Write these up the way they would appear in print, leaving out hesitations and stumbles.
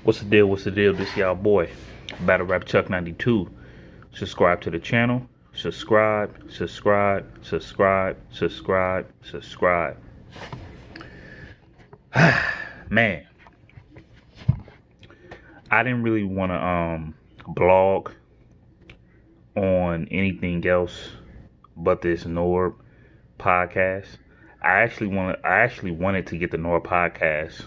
What's the deal? What's the deal? This y'all boy, Battle Rap Chuck 92. Subscribe to the channel. Subscribe, subscribe, subscribe, subscribe, subscribe. Man, I didn't really want to blog on anything else but this Norb podcast. I actually wanted to get the Norb podcast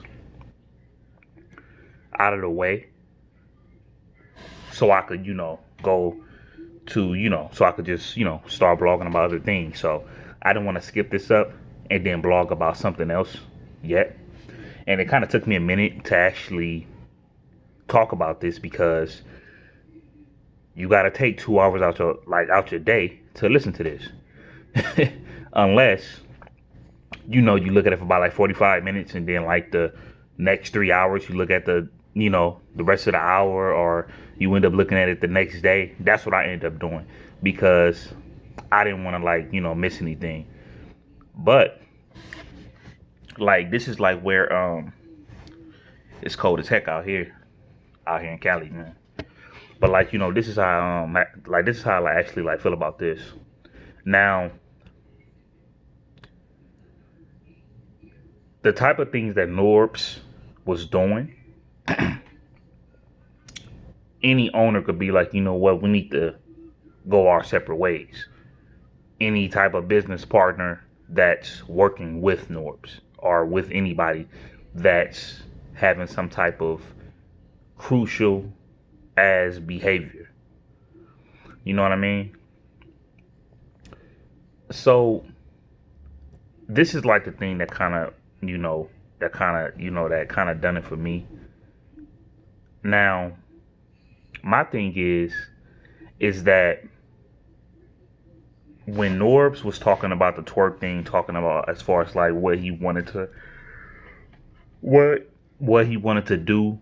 out of the way so I could, go to, so I could just, start blogging about other things. So I didn't want to skip this up and then blog about something else yet. And it kind of took me a minute to actually talk about this because you got to take 2 hours out your day to listen to this. Unless, you look at it for about like 45 minutes and then like the next 3 hours, you look at the rest of the hour, or you end up looking at it the next day. That's what I ended up doing because I didn't want to miss anything. But like this is like where it's cold as heck out here in Cali, man. But this is how I actually feel about this. Now, the type of things that Norbes was doing, any owner could be like, you know what, we need to go our separate ways. Any type of business partner that's working with Norbes or with anybody that's having some type of crucial as behavior. You know what I mean? So this is like the thing that kind of, that kind of done it for me. Now, my thing is that when Norbes was talking about the twerk thing, talking about as far as like what he wanted to do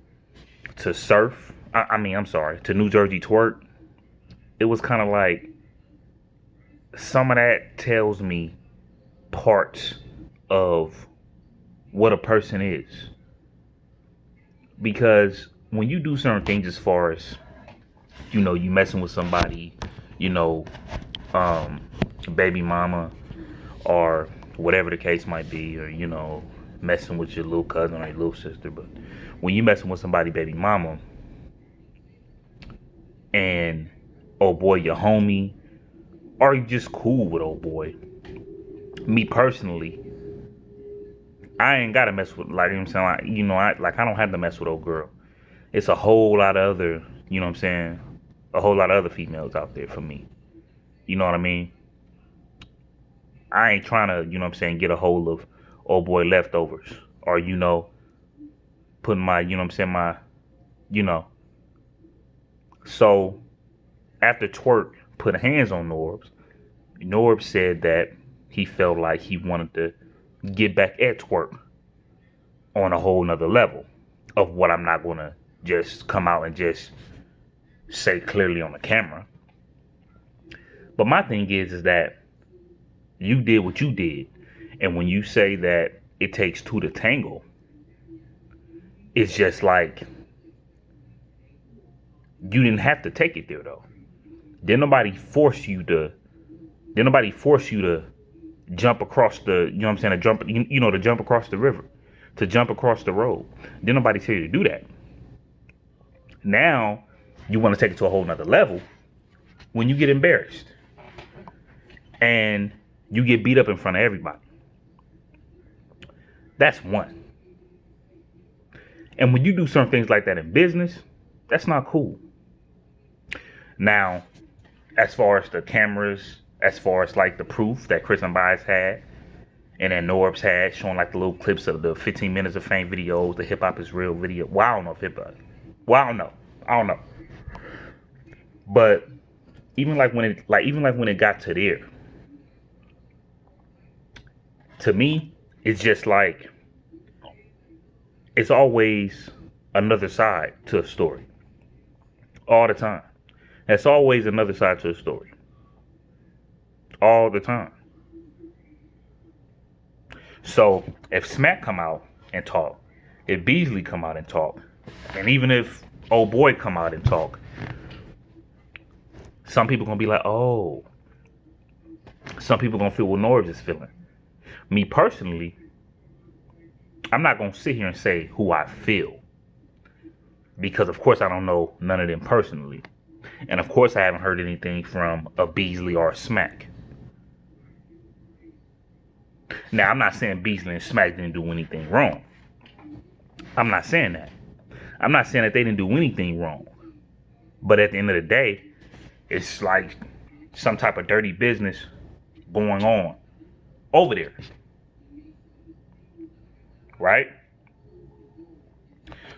to surf, to New Jersey twerk, it was kind of like some of that tells me parts of what a person is. Because when you do certain things as far as, you messing with somebody, baby mama or whatever the case might be, or, messing with your little cousin or your little sister. But when you messing with somebody, baby mama, and oh boy, your homie, or you just cool with old boy. Me personally, I ain't gotta mess with, like, I'm saying, I don't have to mess with old girl. It's a whole lot of other, a whole lot of other females out there for me. You know what I mean? I ain't trying to, get a hold of old boy leftovers, or, putting my, my, So after Twerk put hands on Norbes said that he felt like he wanted to get back at Twerk on a whole nother level of what I'm not gonna just come out and just say clearly on the camera. But my thing is that you did what you did, and when you say that it takes two to tangle, it's just like you didn't have to take it there though. Didn't nobody force you to jump across the, to jump across the river, to jump across the road. Didn't nobody tell you to do that. Now you want to take it to a whole nother level when you get embarrassed and you get beat up in front of everybody. That's one. And when you do certain things like that in business, that's not cool. Now, as far as the cameras, as far as like the proof that Chris and Bias had and that Norbes had, showing like the little clips of the 15 minutes of fame videos, the hip hop is real video. Well, I don't know if hip hop. Well, I don't know. But even when it got to there, to me, it's just like it's always another side to a story. All the time. There's always another side to a story. All the time. So if Smack come out and talk, if Beasley come out and talk, And even if old boy come out and talk, some people gonna be like, oh. Some people gonna feel what Norbes is feeling. Me personally, I'm not gonna sit here and say who I feel. Because of course I don't know none of them personally. And of course I haven't heard anything from a Beasley or a Smack. Now I'm not saying Beasley and Smack didn't do anything wrong. I'm not saying that. I'm not saying that they didn't do anything wrong. But at the end of the day, it's like some type of dirty business going on over there. Right?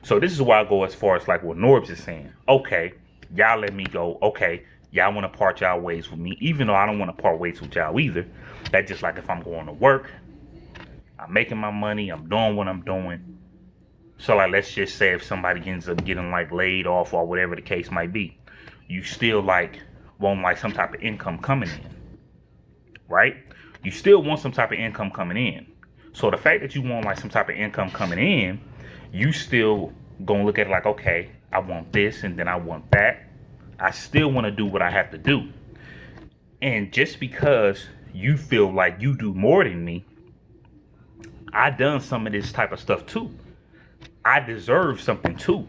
So this is why I go as far as like what Norbes is saying. Okay, y'all let me go. Okay, y'all want to part y'all ways with me, even though I don't want to part ways with y'all either. That's just like if I'm going to work, I'm making my money, I'm doing what I'm doing. So like, let's just say if somebody ends up getting like laid off or whatever the case might be, you still like want like some type of income coming in, right? You still want some type of income coming in. So the fact that you want like some type of income coming in, you still gonna look at it like, okay, I want this and then I want that. I still want to do what I have to do. And just because you feel like you do more than me, I done some of this type of stuff too. I deserve something too.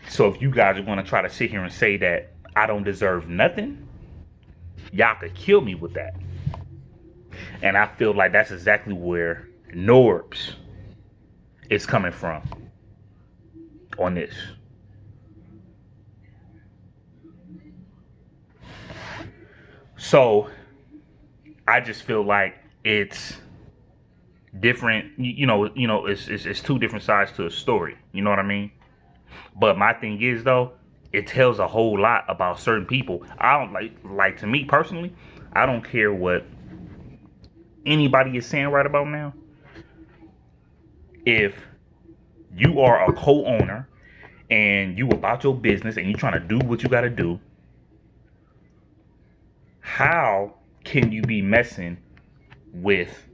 So if you guys are going to try to sit here and say that I don't deserve nothing, y'all could kill me with that. And I feel like that's exactly where Norbes is coming from on this. So I just feel like it's different. It's two different sides to a story. You know what I mean? But my thing is though, it tells a whole lot about certain people. I don't like to me personally, I don't care what anybody is saying right about now. If you are a co-owner and you about your business and you trying to do what you got to do, how can you be messing with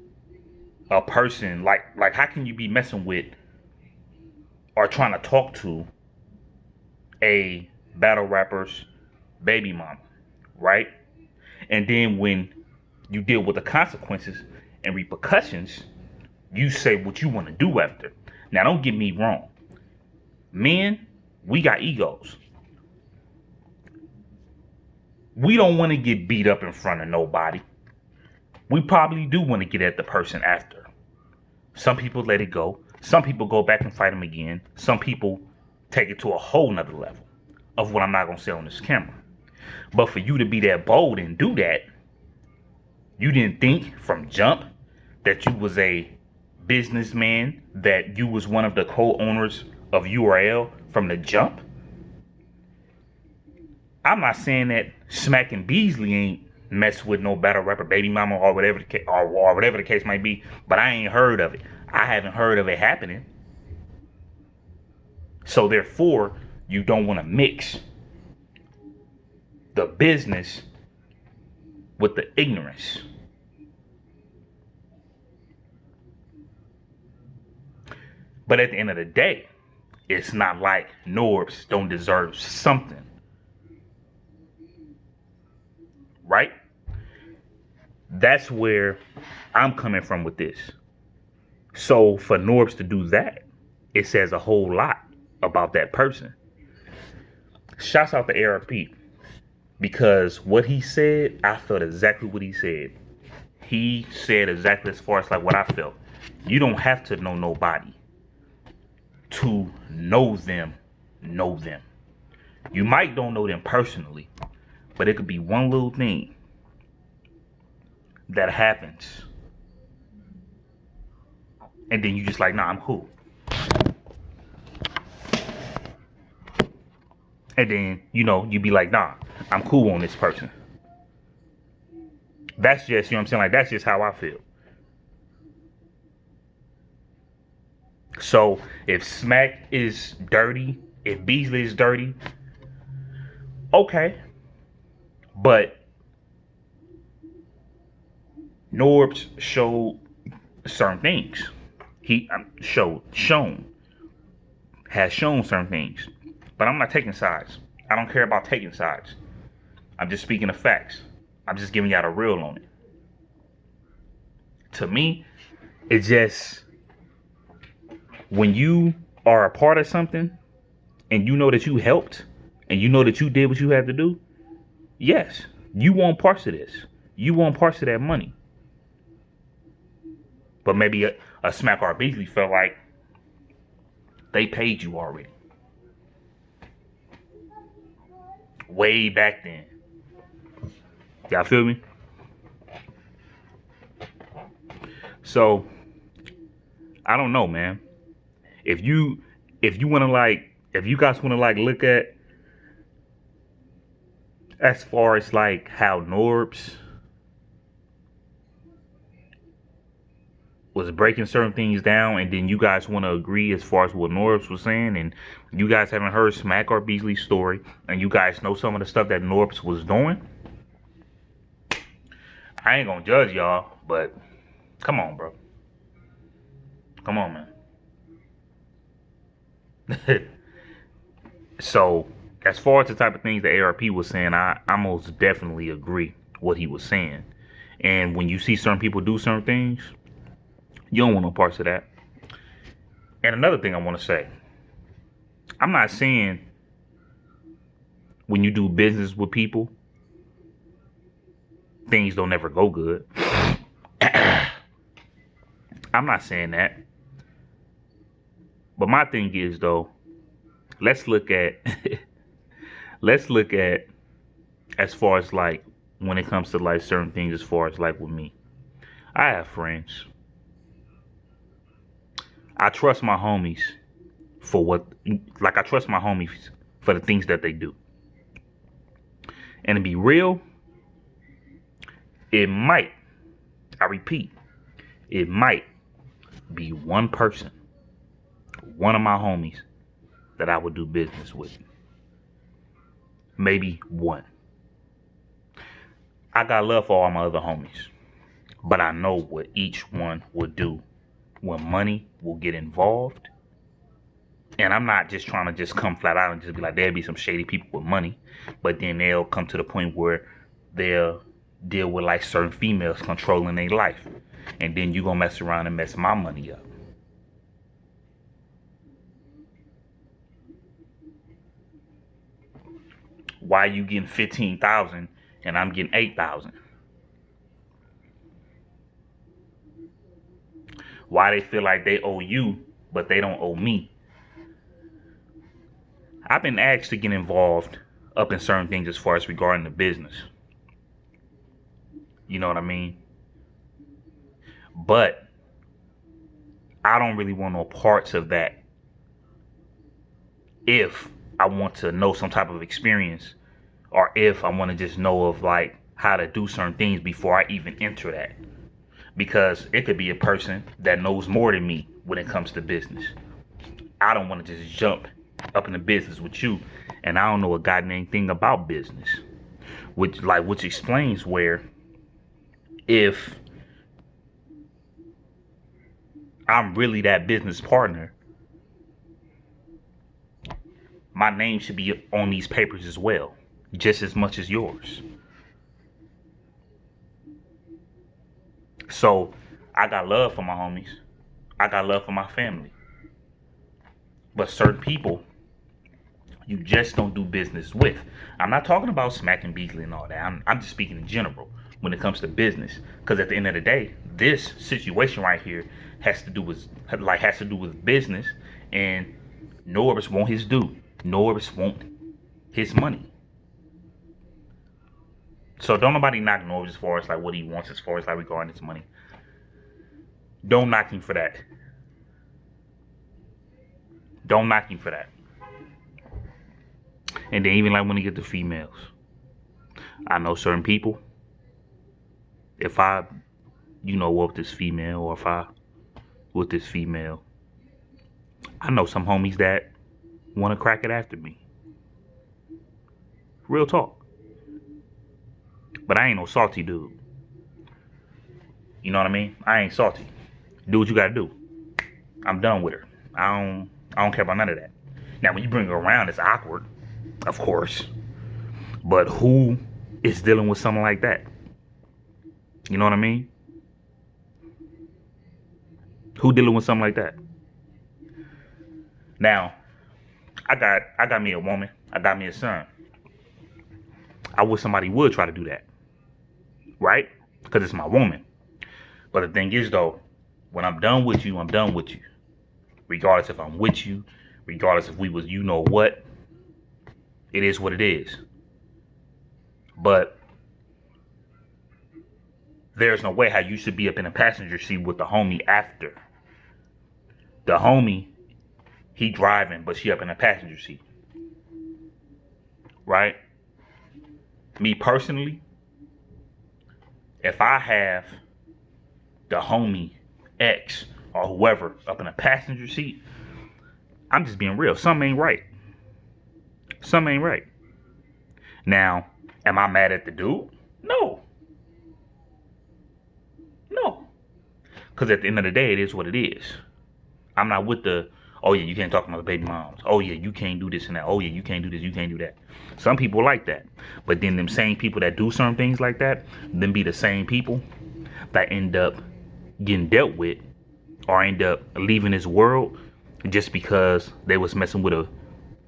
a person like how can you be messing with or trying to talk to a battle rapper's baby mama, right? And then when you deal with the consequences and repercussions, you say what you want to do after. Now don't get me wrong, men, we got egos. We don't want to get beat up in front of nobody. We probably do want to get at the person after. Some people let it go. Some people go back and fight them again. Some people take it to a whole nother level of what I'm not going to say on this camera. But for you to be that bold and do that, you didn't think from jump that you was a businessman, that you was one of the co-owners of URL from the jump. I'm not saying that Smack and Beasley ain't mess with no battle rapper baby mama or whatever the case might be, but I ain't heard of it. I haven't heard of it happening. So therefore, you don't want to mix the business with the ignorance. But at the end of the day, it's not like Norbes don't deserve something. Right? That's where I'm coming from with this. So for Norbes to do that, it says a whole lot about that person. Shouts out to ARP, because what he said, I felt exactly what he said. He said exactly as far as like what I felt. You don't have to know nobody to know them. You might don't know them personally, but it could be one little thing that happens, and then you just like, nah, I'm cool. And then, you be like, nah, I'm cool on this person. That's just, what I'm saying? Like, that's just how I feel. So, if Smack is dirty, if Beasley is dirty, okay. But Norbes showed certain things. He shown has shown certain things. But I'm not taking sides. I don't care about taking sides. I'm just speaking of facts. I'm just giving y'all the real on it. To me, it's just when you are a part of something and you know that you helped and you know that you did what you had to do, yes, you want parts of this. You want parts of that money. But maybe a Smack or Beasley felt like they paid you already. Way back then. Y'all feel me? So, I don't know, man. If you wanna if you guys wanna look at as far as how Norbes was breaking certain things down, and then you guys want to agree as far as what Norbes was saying, and you guys haven't heard Smack or Beasley's story, and you guys know some of the stuff that Norbes was doing, I ain't gonna judge y'all, but come on, bro. Come on, man. So, as far as the type of things that ARP was saying, I most definitely agree what he was saying. And when you see certain people do certain things, you don't want no parts of that. And another thing I want to say, I'm not saying when you do business with people, things don't ever go good. I'm not saying that. But my thing is, though, let's look at as far as when it comes to certain things, as far as with me. I have friends. I trust my homies for I trust my homies for the things that they do. And to be real, it might, I repeat, it might be one person, one of my homies that I would do business with. Maybe one. I got love for all my other homies, but I know what each one would do when money will get involved. And I'm not just trying to just come flat out and just be like, there'll be some shady people with money, but then they'll come to the point where they'll deal with certain females controlling their life, and then you gonna mess around and mess my money up. Why you getting 15,000 and I'm getting 8,000? Why they feel like they owe you, but they don't owe me? I've been asked to get involved up in certain things as far as regarding the business. You know what I mean? But I don't really want no parts of that if I want to know some type of experience, or if I want to just know of how to do certain things before I even enter that. Because it could be a person that knows more than me when it comes to business. I don't want to just jump up in the business with you and I don't know a goddamn thing about business. Which explains where if I'm really that business partner, my name should be on these papers as well, just as much as yours. So I got love for my homies. I got love for my family. But certain people, you just don't do business with. I'm not talking about Smack and Beasley and all that. I'm just speaking in general when it comes to business. Because at the end of the day, this situation right here has to do with business, and Norbes want his due. Norbes want his money. So don't nobody knock Norbes as far as what he wants as far as regarding his money. Don't knock him for that. Don't knock him for that. And then even when he get to females, I know certain people, if I, with this female, or if I with this female, I know some homies that want to crack it after me. Real talk. But I ain't no salty dude. You know what I mean? I ain't salty. Do what you gotta do. I'm done with her. I don't care about none of that. Now, when you bring her around, it's awkward, of course. But who is dealing with something like that? You know what I mean? Who dealing with something like that? Now, I got me a woman. I got me a son. I wish somebody would try to do that, right? Because it's my woman. But the thing is, though, when I'm done with you, I'm done with you. Regardless if I'm with you, regardless if we was you know what, it is what it is. But there's no way how you should be up in the passenger seat with the homie after. The homie, he driving, but she up in the passenger seat. Right? Me personally, if I have the homie X or whoever up in a passenger seat, I'm just being real. Something ain't right. Something ain't right. Now, am I mad at the dude? No. No. Because at the end of the day, it is what it is. I'm not with the, oh yeah, you can't talk to my baby moms. Oh yeah, you can't do this and that. Oh yeah, you can't do this, you can't do that. Some people like that. But then them same people that do certain things like that, then be the same people that end up getting dealt with or end up leaving this world just because they was messing with a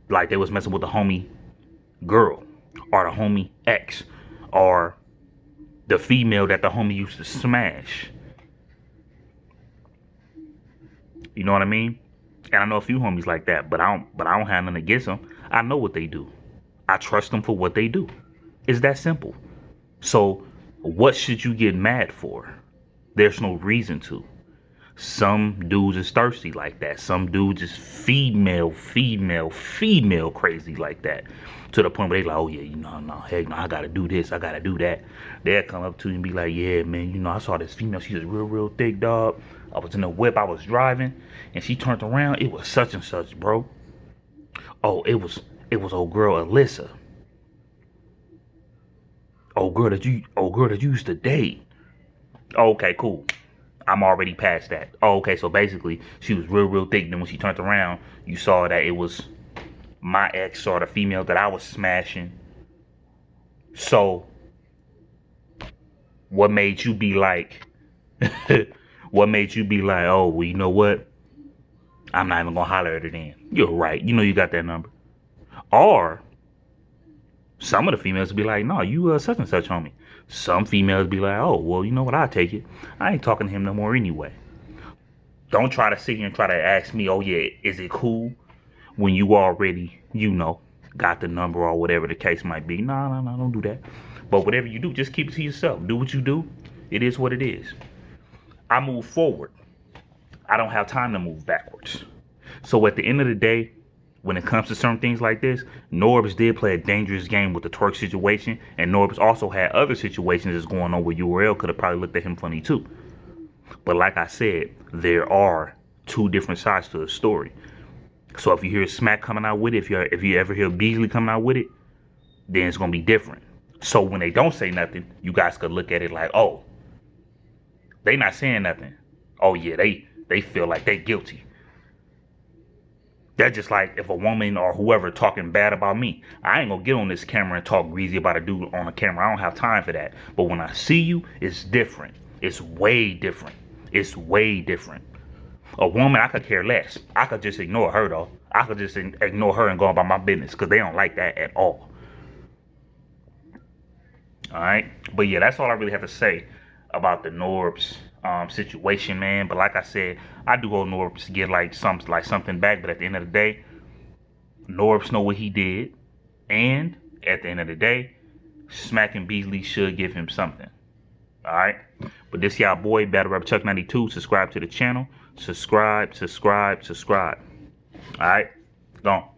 homie girl or the homie ex or the female that the homie used to smash. You know what I mean? And I know a few homies like that, but I don't have nothing against them. I know what they do. I trust them for what they do. It's that simple. So what should you get mad for? There's no reason to. Some dudes is thirsty like that. Some dudes is female crazy like that. To the point where they like, oh yeah, heck no, I gotta do this, I gotta do that. They'll come up to you and be like, yeah, man, I saw this female, she was real thick, dog. I was in the whip, I was driving, and she turned around, it was such and such, bro. Oh, it was old girl Alyssa. Old girl that you used to date. Okay, cool. I'm already past that. Oh, okay, so basically, she was real thick. Then when she turned around, you saw that it was my ex or the female that I was smashing. So, what made you be like, what made you be like, oh, well, you know what? I'm not even gonna holler at her then. You're right. You know you got that number. Or, some of the females be like, no, you such and such, homie. Some females be like, oh, well, you know what? I'll take it. I ain't talking to him no more anyway. Don't try to sit here and try to ask me, oh, yeah, is it cool? When you already, got the number or whatever the case might be. No, don't do that. But whatever you do, just keep it to yourself. Do what you do. It is what it is. I move forward. I don't have time to move backwards. So at the end of the day, when it comes to certain things like this, Norbes did play a dangerous game with the twerk situation, and Norbes also had other situations that's going on where URL could have probably looked at him funny too. But like I said, there are two different sides to the story. So if you hear Smack coming out with it, if you ever hear Beasley coming out with it, then it's gonna be different. So when they don't say nothing, you guys could look at it like, oh, they not saying nothing. Oh yeah, they feel like they guilty. That's just like if a woman or whoever talking bad about me. I ain't gonna get on this camera and talk greasy about a dude on the camera. I don't have time for that. But when I see you, it's different. It's way different. It's way different. A woman, I could care less. I could just ignore her though. I could just ignore her and go about my business because they don't like that at all. Alright? But yeah, that's all I really have to say about the Norbes situation, man. But like I said, I do owe Norbes to get like something back. But at the end of the day, Norbes know what he did, and at the end of the day, Smack and Beasley should give him something. All right. But this y'all boy Battle Rap Chuck 92. Subscribe to the channel. Subscribe. All right. Gone.